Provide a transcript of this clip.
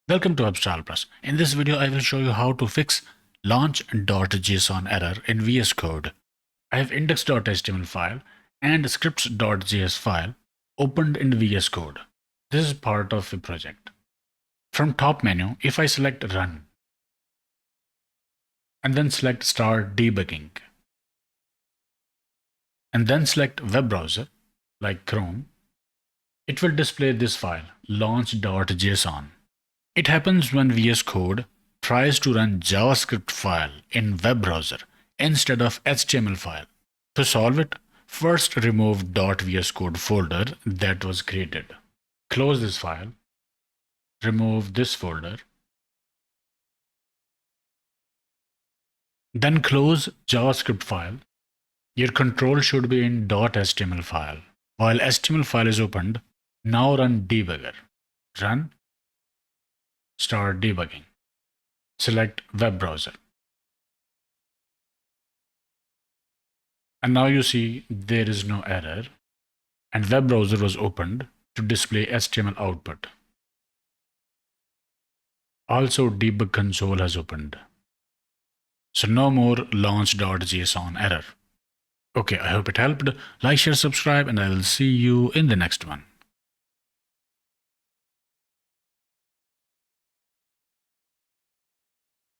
Welcome to Upstyle Plus. In this video, I will show you how to fix Launch.json error in VS Code. I have index.html file and scripts.js file opened in VS Code. This is part of a project. From top menu, if I select Run and then select Start Debugging and then select Web Browser like Chrome, it will display this file, launch.json. It happens when VS Code tries to run JavaScript file in web browser instead of HTML file. To solve it, first remove .vscode folder that was created. Close this file, remove this folder, then close JavaScript file. Your control should be in .html file. While HTML file is opened, now run debugger. Run, start debugging. Select web browser. And now you see there is no error and web browser was opened to display HTML output. Also debug console has opened. So no more launch.json error. Okay, I hope it helped. Like, share, subscribe, and I will see you in the next one.